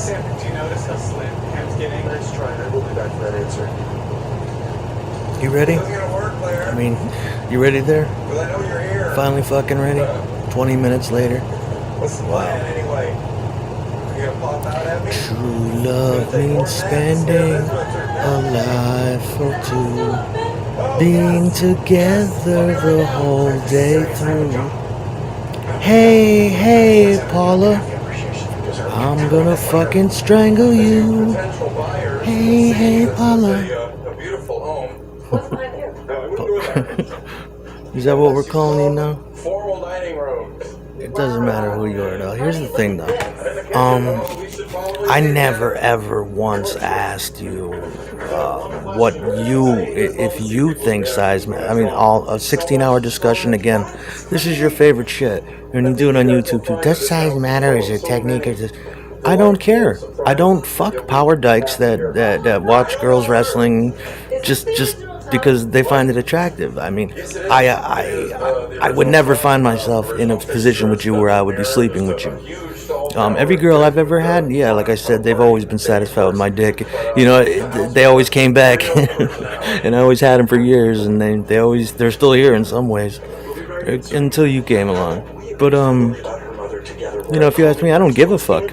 Sam, do you notice how slim Ham's getting? Nice try. I will be back for that answer. You ready? It's gonna work, Claire. I mean, you ready there? Well, I know you're here. Finally fucking ready? 20 minutes later. What's the plan anyway? You gonna pop out at me? True love means spending a life or two, being together the whole day through. Hey, hey, Paula, I'm gonna fucking strangle you. Hey, hey, Paula. A beautiful home. Is that what we're calling you now? Formal dining room. It doesn't matter who you are, though. Here's the thing, though. I never ever once asked you what if you think size matters. I mean, a 16-hour discussion again. This is your favorite shit. When you do it on YouTube too. Does size matter? Is it technique? Is it? I don't care. I don't fuck power dykes that watch girls wrestling just because they find it attractive. I mean, I would never find myself in a position with you where I would be sleeping with you. Every girl I've ever had, yeah, like I said, they've always been satisfied with my dick. You know, they always came back, and I always had them for years, and they're still here in some ways, until you came along. But you know, if you ask me, I don't give a fuck.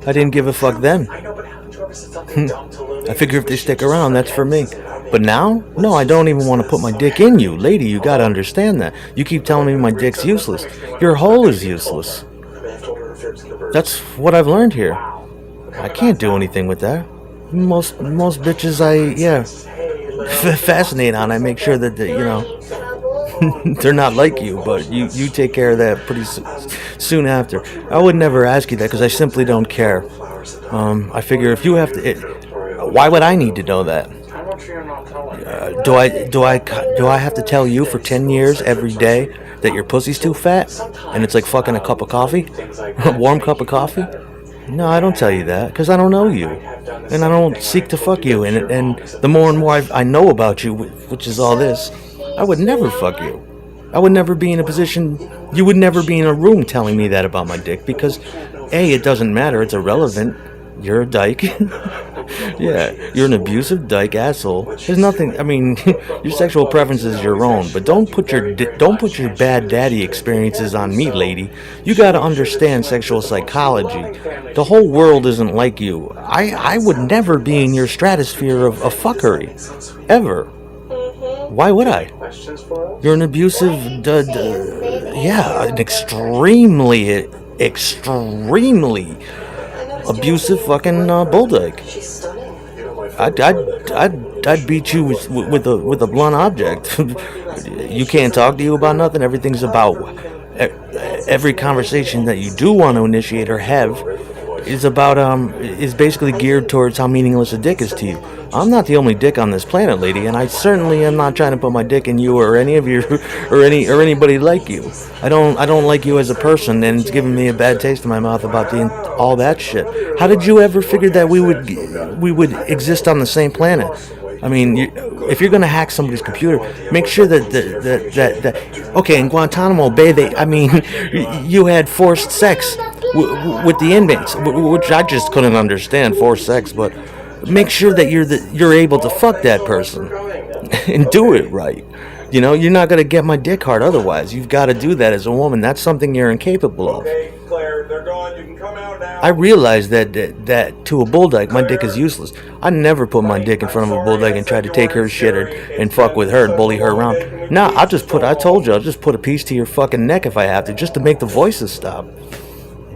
I didn't give a fuck then. I figure if they stick around, that's for me. But now, no, I don't even want to put my dick in you. Lady, you gotta understand that. You keep telling me my dick's useless. Your hole is useless. That's what I've learned here. I can't do anything with that. Most bitches fascinate on. I make sure that you know, they're not like you, but you take care of that pretty soon after. I would never ask you that because I simply don't care. I figure if you have to, why would I need to know that? Do I have to tell you for 10 years every day that your pussy's too fat and it's like fucking a cup of coffee, a warm cup of coffee? No, I don't tell you that because I don't know you, and I don't seek to fuck you. And the more and more I know about you, which is all this, I would never fuck you. I would never be in a position. You would never be in a room telling me that about my dick because, A, it doesn't matter. It's irrelevant. You're a dyke. Yeah, you're an abusive dyke asshole. There's nothing. I mean, your sexual preference is your own, but don't put your bad daddy experiences on me, lady. You got to understand sexual psychology. The whole world isn't like you. I would never be in your stratosphere of fuckery, ever. Why would I? You're an abusive, an extremely abusive fucking bulldog. I'd beat you with a blunt object. You can't talk to you about nothing. Everything's about every conversation that you do want to initiate or have is basically geared towards how meaningless a dick is to you. I'm not the only dick on this planet, lady, and I certainly am not trying to put my dick in you or any of you or anybody like you. I don't like you as a person, and it's giving me a bad taste in my mouth about all that shit. How did you ever figure that we would exist on the same planet? I mean, if you're gonna hack somebody's computer, make sure that okay, in Guantanamo Bay, you had forced sex with the inmates, which I just couldn't understand, forced sex, but make sure that you're able to fuck that person and do it right. You know, you're not gonna get my dick hard otherwise. You've got to do that as a woman. That's something you're incapable of. Okay, Claire, they're gone. You can come out now. I realize that to a bulldog, my dick is useless. I never put my dick in front of a bulldog and try to take her shit and fuck with her and bully her around. No, I told you, I'll just put a piece to your fucking neck if I have to, just to make the voices stop.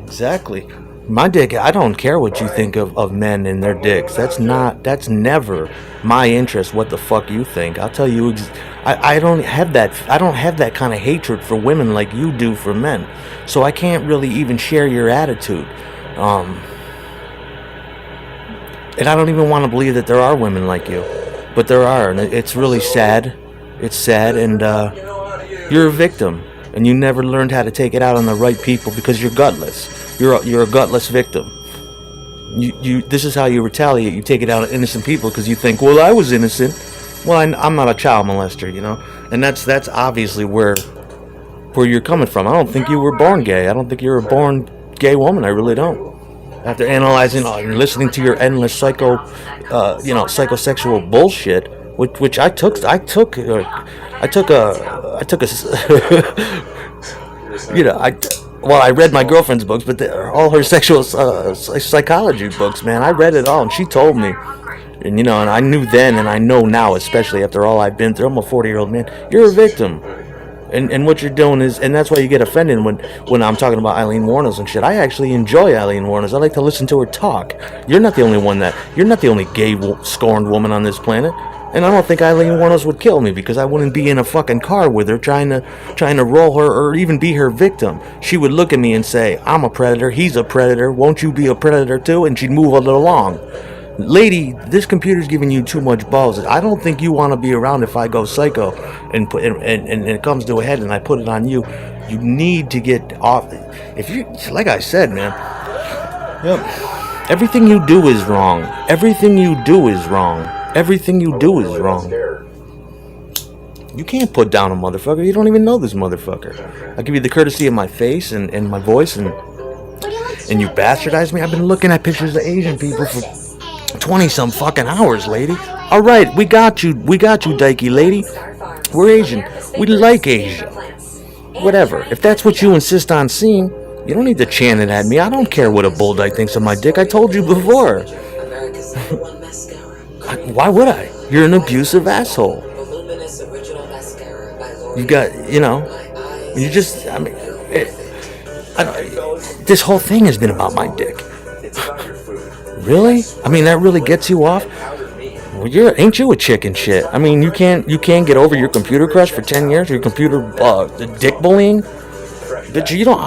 Exactly. My dick, I don't care what you think of men and their dicks. That's never my interest what the fuck you think. I'll tell you, I don't have that kind of hatred for women like you do for men. So I can't really even share your attitude. And I don't even want to believe that there are women like you. But there are, and it's really sad. It's sad, and you're a victim. And you never learned how to take it out on the right people because you're gutless. You're a gutless victim. This is how you retaliate. You take it out on innocent people because you think, well, I was innocent. Well, I'm not a child molester, you know. And that's obviously where you're coming from. I don't think you were born gay. I don't think you're a born gay woman. I really don't. after analyzing and listening to your endless psychosexual bullshit, which I took a I read my girlfriend's books, but all her sexual psychology books, man, I read it all, and she told me, and and I knew then, and I know now, especially after all I've been through. I'm a 40-year-old man. You're a victim. And what you're doing is, and that's why you get offended when I'm talking about Eileen Wuornos and shit. I actually enjoy Eileen Wuornos. I like to listen to her talk. You're not the only gay scorned woman on this planet. And I don't think Eileen Wuornos would kill me, because I wouldn't be in a fucking car with her trying to roll her or even be her victim. She would look at me and say, I'm a predator, he's a predator, won't you be a predator too? And she'd move a little along. Lady, this computer's giving you too much balls. I don't think you want to be around if I go psycho and it comes to a head and I put it on you. You need to get off. If you, like I said, man, yep, everything you do is wrong. Everything you do is wrong. Everything you do is wrong. You can't put down a motherfucker. You don't even know this motherfucker. I give you the courtesy of my face and my voice, and you bastardize me. I've been looking at pictures of Asian people for 20-some fucking hours, lady. All right, we got you, dykey lady. We're Asian. We like Asia. Whatever. If that's what you insist on seeing, you don't need to chant it at me. I don't care what a bull dyke thinks of my dick. I told you before. Why would I? You're an abusive asshole. You got, you just, this whole thing has been about my dick. Really? I mean, that really gets you off? Well, ain't you a chicken shit? I mean, you can't get over your computer crush for 10 years? Your computer dick bullying? Bitch, you don't.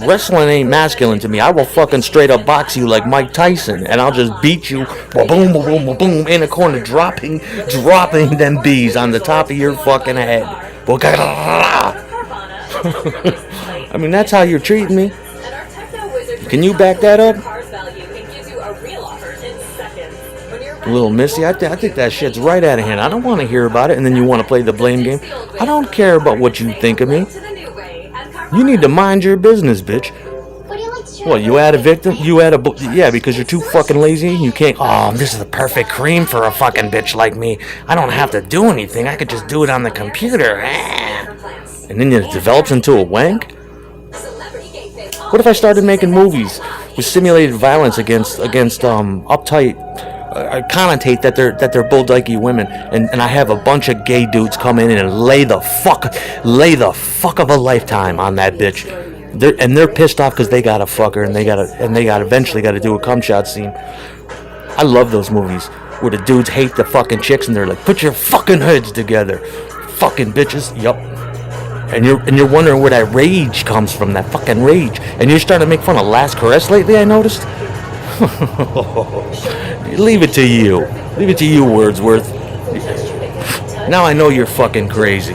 Wrestling ain't masculine to me. I will fucking straight up box you like Mike Tyson, and I'll just beat you, boom, boom, boom, boom, boom, in the corner, dropping them bees on the top of your fucking head. I mean, that's how you're treating me. Can you back that up? Little Missy, I think that shit's right out of hand. I don't want to hear about it, and then you want to play the blame game. I don't care about what you think of me. You need to mind your business, bitch. What, you add a victim? Yeah, because you're too fucking lazy. You can't, this is the perfect cream for a fucking bitch like me. I don't have to do anything. I could just do it on the computer. And then it develops into a wank? What if I started making movies with simulated violence against uptight, connotate that they're bull dykey women, and I have a bunch of gay dudes come in and lay the fuck of a lifetime on that bitch. They're pissed off because they gotta fuck her, and they eventually gotta do a cum shot scene. I love those movies where the dudes hate the fucking chicks and they're like, put your fucking heads together, fucking bitches. Yup. And you're wondering where that rage comes from, that fucking rage. And you're starting to make fun of Last Caress lately, I noticed. Leave it to you. Leave it to you, Wordsworth. Now I know you're fucking crazy.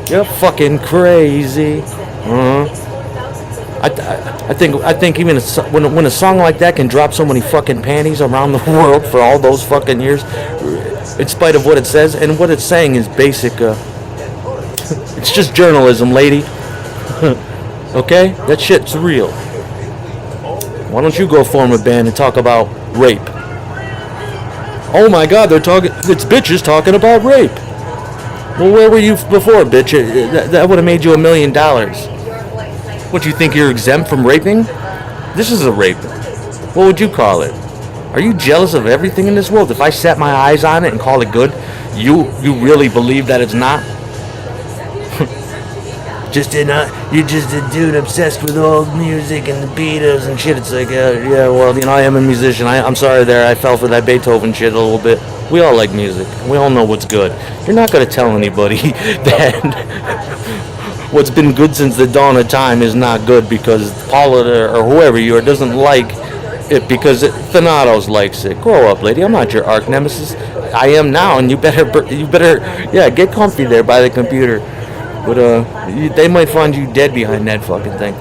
You're fucking crazy. I think even when a song like that can drop so many fucking panties around the world for all those fucking years, in spite of what it says, and what it's saying is basic. It's just journalism, lady. Okay? That shit's real. Why don't you go form a band and talk about rape? Oh my god, it's bitches talking about rape. Well, where were you before, bitch? That would have made you $1 million. What, you think you're exempt from raping? This is a rape. What would you call it? Are you jealous of everything in this world? If I set my eyes on it and call it good, you really believe that it's not? You're just a dude obsessed with old music and the Beatles and shit. It's like, yeah, well, I am a musician. I'm sorry there, I fell for that Beethoven shit a little bit. We all like music. We all know what's good. You're not going to tell anybody that what's been good since the dawn of time is not good because Paula or whoever you are doesn't like it because Thanatos likes it. Grow up, lady. I'm not your arch nemesis. I am now, and you better, get comfy there by the computer. But they might find you dead behind that fucking thing.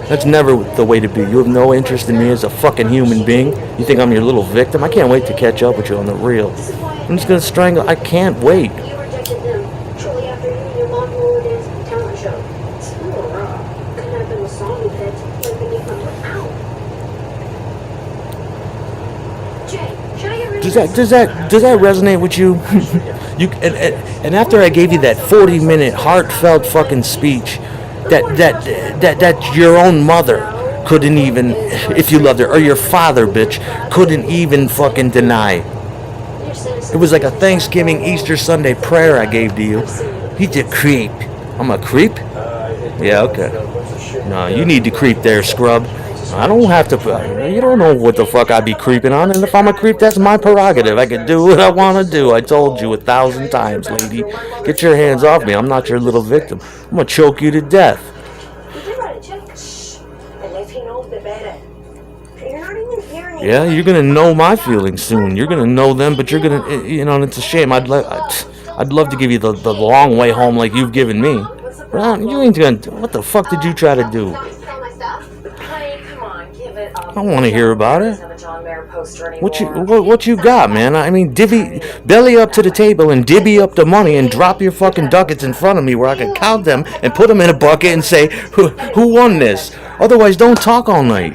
That's never the way to be. You have no interest in me as a fucking human being. You think I'm your little victim? I can't wait to catch up with you on the real. I'm just gonna strangle. I can't wait. Does that resonate with you? You and after I gave you that 40-minute heartfelt fucking speech, that your own mother couldn't even, if you loved her, or your father, bitch, couldn't even fucking deny. It was like a Thanksgiving, Easter Sunday prayer I gave to you. He's a creep. I'm a creep? Yeah, okay. No, you need to creep there, scrub. I don't have to. You don't know what the fuck I be creeping on, and if I'm a creep, that's my prerogative. I can do what I want to do. I told you 1,000 times, lady. Get your hands off me. I'm not your little victim. I'm gonna choke you to death. Yeah, you're gonna know my feelings soon. You're gonna know them, but you're gonna, and it's a shame. I'd love to give you the long way home like you've given me. Well, you ain't gonna. What the fuck did you try to do? I don't want to hear about it. What you got, man? I mean, belly up to the table and divvy up the money and drop your fucking ducats in front of me where I can count them and put them in a bucket and say, who won this? Otherwise, don't talk all night.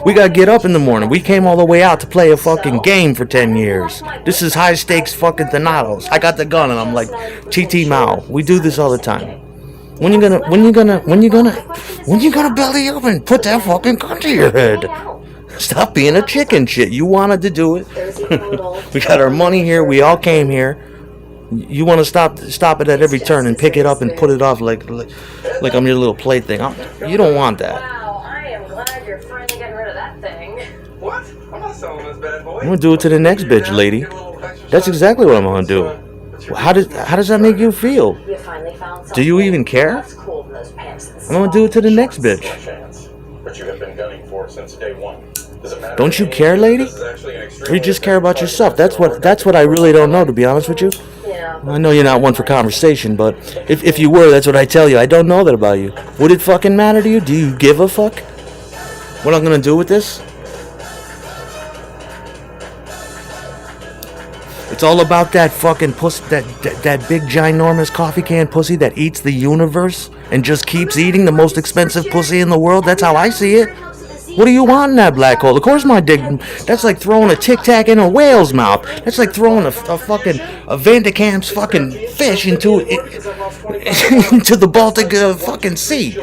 We gotta get up in the morning. We came all the way out to play a fucking game for 10 years. This is high stakes fucking Thanatos. I got the gun and I'm like, Chi Mao. We do this all the time. When you gonna belly up and put that fucking gun to your head? Stop being a chicken shit. You wanted to do it. We got our money here. We all came here. You want to stop it at every turn and pick it up and put it off like I'm your little plaything. You don't want that. Wow, I am glad you're finally getting rid of that thing. What? I'm not selling this bad boy. I'm gonna do it to the next bitch, lady. That's exactly what I'm gonna do. How does that make you feel? You finally found Do you even care? That's cool in those pants. I'm gonna do it to the next bitch. But you have been gunning for since day one. Don't you care, lady? Or you just care about yourself? That's what I really don't know, to be honest with you. Yeah. I know you're not one for conversation, but if you were, that's what I tell you. I don't know that about you. Would it fucking matter to you? Do you give a fuck? What I'm gonna do with this? It's all about that fucking pussy, that big ginormous coffee can pussy that eats the universe and just keeps eating the most expensive pussy in the world. That's how I see it. What do you want in that black hole? Of course my dick, that's like throwing a Tic Tac in a whale's mouth. That's like throwing a Van de Kamp's fucking fish into the Baltic fucking Sea.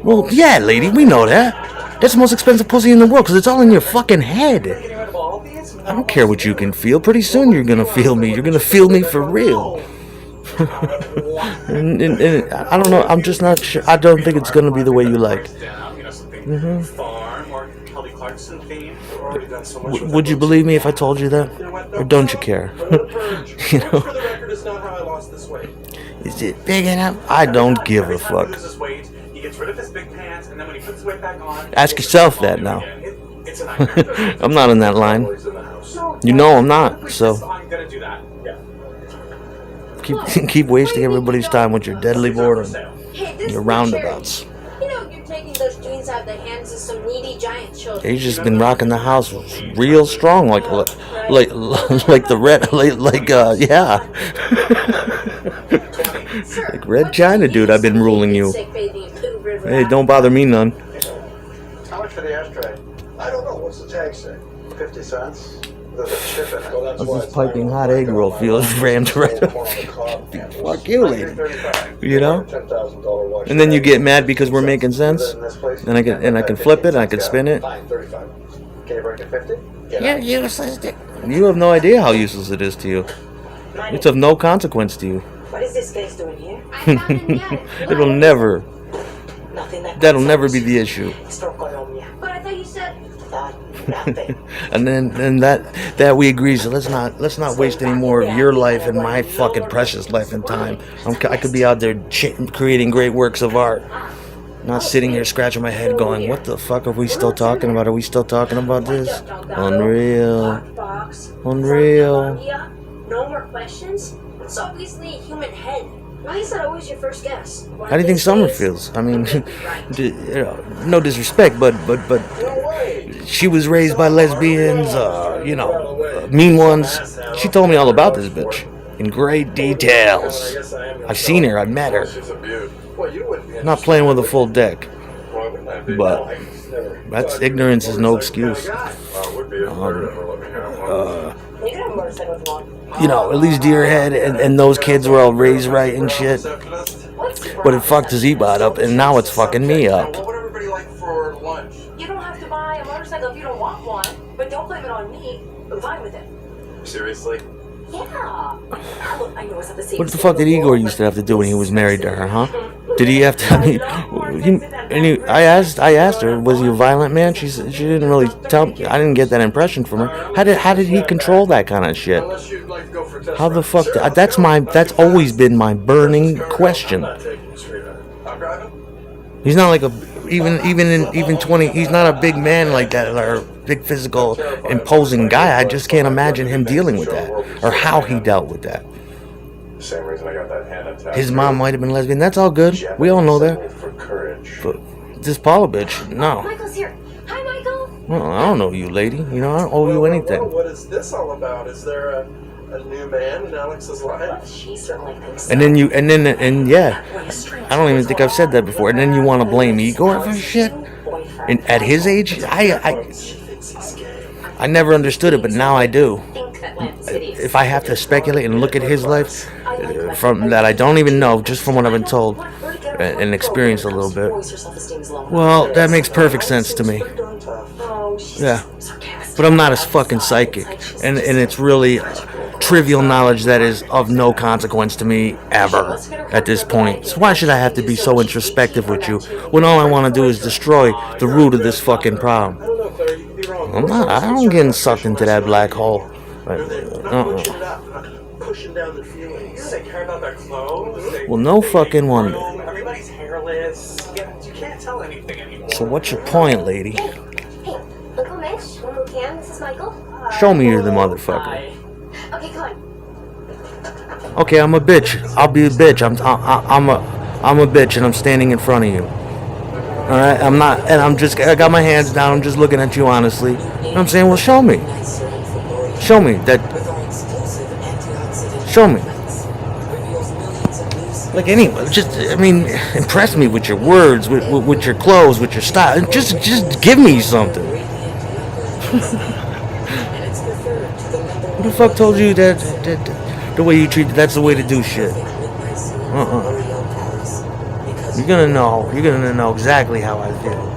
Well, yeah, lady, we know that. That's the most expensive pussy in the world because it's all in your fucking head. I don't care what you can feel. Pretty soon you're gonna feel me. You're gonna feel me for real. and I don't know. I'm just not sure. I don't think it's gonna be the way you like. Farm or Kelly Clarkson theme. Would you believe me if I told you that, or don't you care? You know. For the record, it's not how I lost this weight. Is it big enough? I don't give a fuck. He gets rid of his big pants, and then when he puts his weight back on, Ask yourself that now. It's a nightmare. I'm not in that line. You know I'm not. So I'm gonna do that. keep wasting everybody's time with your deadly boredom, your roundabouts. You know you're taking those jeans out of the hands of some needy giant children. He's just been rocking the house real strong, like the red, yeah, like Red China, dude. I've been ruling you. Hey, don't bother me none. How much for the ashtray? I don't know. What's the tag say? 50 cents. There's a chip in it. Well, that's How's why this it's piping hot egg roll feels rammed right up? Fuck you, lady. You know? $10,000 watch. And then you get mad because we're making sense. And I can flip it, and I can spin it. Fine, 35. Can you break to 50? You're useless. You have no idea how useless it is to you. It's of no consequence to you. What is this guy's doing here? It'll never. Nothing. That'll never be the issue. It's from Colombia. But I thought you said Nothing. And then that we agree. So let's not waste any more of your life and my fucking precious life and time. I could be out there creating great works of art, not sitting here scratching my head going, what the fuck are we still talking about? Are we still talking about this? Unreal. Unreal. No more questions? It's obviously a human head. Why is that always your first guess? How do you think Summer feels? I mean, no disrespect, but she was raised by lesbians, mean ones. She told me all about this bitch in great details. I've seen her, I've met her. Not playing with a full deck, but that's ignorance is no excuse. You can have a motorcycle if you want. you know, at least Deerhead and those kids were all raised right and shit. What's But it fucked his E-Bot up, and now it's fucking me up. What would everybody like for lunch? You don't have to buy a motorcycle if you don't want one, but don't blame it on me. I'm fine with it. Seriously? Yeah. Look, I know it's not the same. What the fuck did Igor used to have to do when he was married to her, huh? Did he have to? I asked her, was he a violent man? She didn't really tell me. I didn't get that impression from her. How did he control that kind of shit? Unless you'd like to go for a test How the drive. fuck? That's always been my burning question. I'm taking you, sweetheart. I'm driving. He's not like a even 20. He's not a big man like that, or a big physical imposing guy. I just can't imagine him dealing with that, or how he dealt with that. Same reason I got that hand attack. His mom might have been lesbian. That's all good. We all know that. For courage. But this Paula bitch, no. Michael's here. Hi, Michael. Well, I don't know you, lady. You know, I don't owe you anything. What is this all about? Is there a new man in Alex's life? She certainly thinks so. And yeah, I don't even think I've said that before. And then you want to blame Igor for shit? And at his age, I never understood it, but now I do. Think that Atlantic City is. If I have to speculate and look at his life from that I don't even know, just from what I've been told and experienced a little bit, well, that makes perfect sense to me. Yeah, but I'm not as fucking psychic, and it's really trivial knowledge that is of no consequence to me ever at this point. So why should I have to be so introspective with you when all I want to do is destroy the root of this fucking problem? I don't know, Claire. You could be wrong. I don't get sucked into that black hole. Pushing down their feelings. They care about their clothes. Well, no fucking wonder. Everybody's hairless. You can't tell anything anymore. So what's your point, lady? Hey, Uncle Mitch, when we can, this is Michael. Show me you're the motherfucker. Hi. Okay, come on. Okay, I'm a bitch. I'll be a bitch. I'm a bitch, and I'm standing in front of you. All right, I'm not, and I got my hands down. I'm just looking at you honestly. And I'm saying, well, show me. Show me that. Show me. Like anyway, impress me with your words, with your clothes, with your style. Just give me something. Who the fuck told you that the way you treat, that's the way to do shit? You're gonna know exactly how I feel.